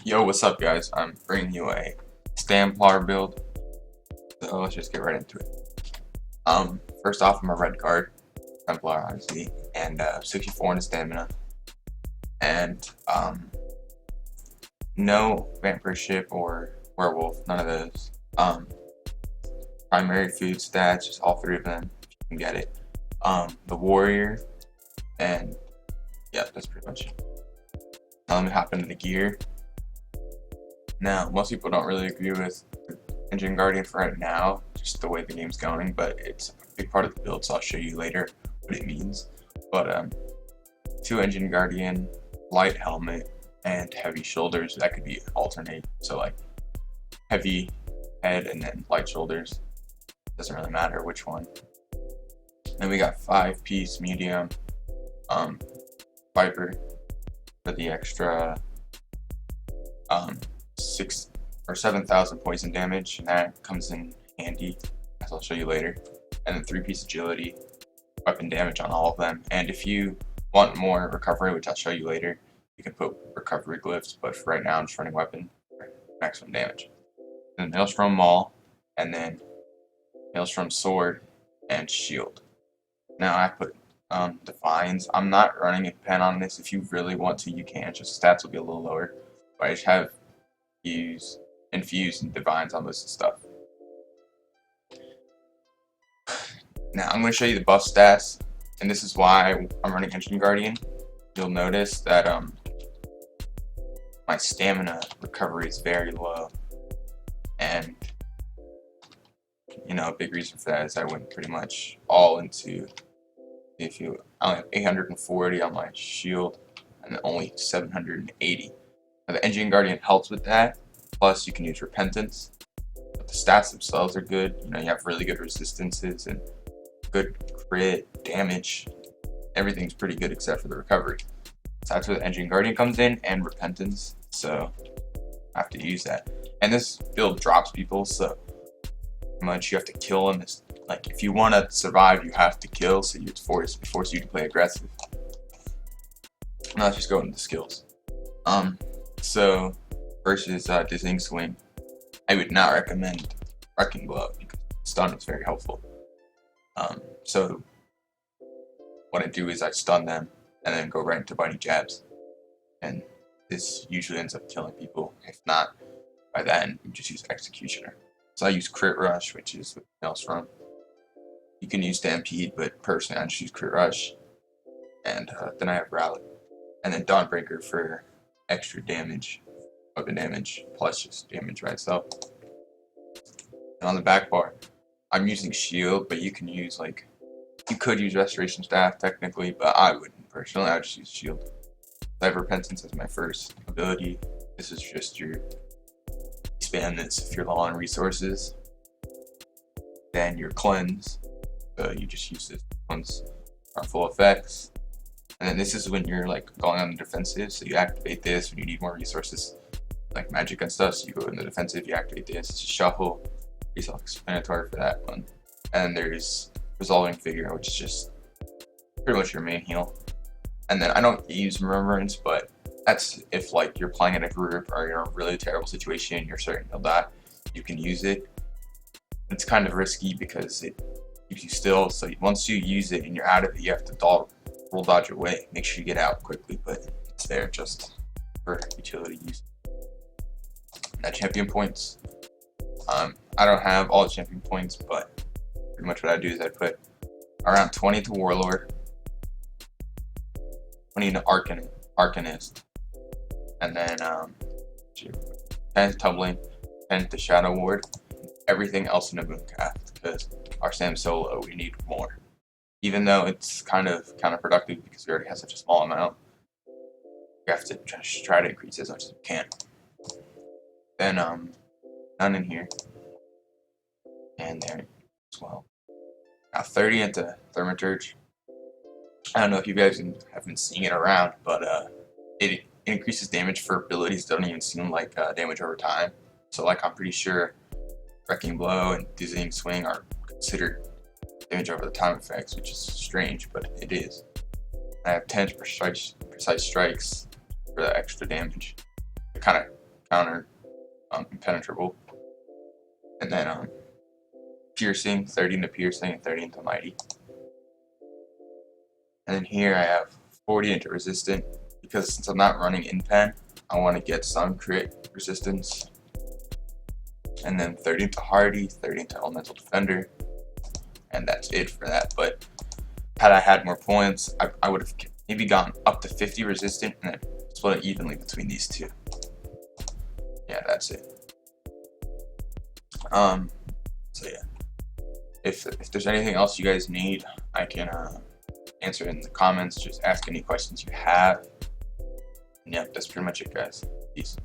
Yo, what's up, guys? I'm bringing you a Templar build, so let's just get right into it. First off, I'm a red card, Templar, obviously, and 64 in stamina, and no vampireship or werewolf, none of those. Primary food stats, just all three of them, if you can get it. The warrior, and yeah, that's pretty much it. Now let me hop into the gear. Now, most people don't really agree with Engine Guardian for right now, just the way the game's going, but it's a big part of the build, so I'll show you later what it means. But 2 Engine Guardian, light helmet, and heavy shoulders. That could be alternate, so like heavy head and then light shoulders. Doesn't really matter which one. Then we got 5-piece medium Viper for the extra 6 or 7,000 poison damage, and that comes in handy, as I'll show you later. And then 3-piece agility, weapon damage on all of them. And if you want more recovery, which I'll show you later, you can put recovery glyphs, but for right now I'm just running weapon for maximum damage. And then Maelstrom Maul, and then Maelstrom Sword and Shield. Now I put Divines. I'm not running a pen on this. If you really want to, you can. Just stats will be a little lower. But I just have Infuse and Divines on most of the stuff. Now I'm going to show you the buff stats, and this is why I'm running Engine Guardian. You'll notice that my stamina recovery is very low, and you know, a big reason for that is I went pretty much all into, I only have 840 on my shield and only 780. Now the Engine Guardian helps with that, plus you can use Repentance, but the stats themselves are good. You know, you have really good resistances and good crit damage. Everything's pretty good except for the recovery. So that's where the Engine Guardian comes in, and Repentance, so I have to use that. And this build drops people, so much you have to kill them. It's like, if you want to survive, you have to kill, so it forces you to play aggressive. Now let's just go into the skills. So versus Dizzying Swing, I would not recommend Wrecking Blow because stun is very helpful. So what I do is I stun them and then go right into Bunny Jabs, and this usually ends up killing people. If not, by then you just use Executioner. So I use Crit Rush, which is with Maelstrom. You can use Stampede, but personally I just use Crit Rush. And then I have Rally. And then Dawnbreaker for extra damage, weapon damage, plus just damage by itself. And on the back bar, I'm using Shield, but you can use, like, you could use Restoration Staff technically, but I wouldn't personally. I would just use Shield. I have Repentance as my first ability. This is just your spam this if you're low on resources. Then your Cleanse, so you just use this once on full effects. And then this is when you're like going on the defensive, so you activate this when you need more resources, like magic and stuff. So you go in the defensive, you activate this. It's just shuffle, pretty self-explanatory for that one. And there's Resolving Figure, which is just pretty much your main heal. And then I don't use Remembrance, but that's if like you're playing in a group or you're in a really terrible situation, you're certain you'll die, you can use it. It's kind of risky because it keeps you still, so once you use it and you're out of it, you have to roll dodge away. Make sure you get out quickly, but it's there just for utility use. Now champion points. I don't have all the champion points, but pretty much what I do is I put around 20 to Warlord, 20 to Arcanist, and then 10 to Tumbling, 10 to Shadow Ward, everything else in a Mooncraft, because our Sam Solo, we need more. Even though it's kind of counterproductive because we already have such a small amount, we have to just try to increase as much as we can. Then none in here, and there as well. Now 30 into Thaumaturge. I don't know if you guys have been seeing it around, but it increases damage for abilities that don't even seem like damage over time. So like, I'm pretty sure Wrecking Blow and Dizzying Swing are considered damage over the time effects, which is strange, but it is. I have 10 precise strikes for the extra damage. It kind of counter, impenetrable. And then piercing, 30 into piercing and 30 into mighty. And then here I have 40 into resistant, because since I'm not running in pen, I want to get some crit resistance. And then 30 into hardy, 30 into elemental defender, and that's it for that. But had I had more points, I would have maybe gone up to 50 resistant and then split it evenly between these two. Yeah, that's it. So yeah, if there's anything else you guys need, I can answer it in the comments. Just ask any questions you have. And yeah, that's pretty much it, guys. Peace.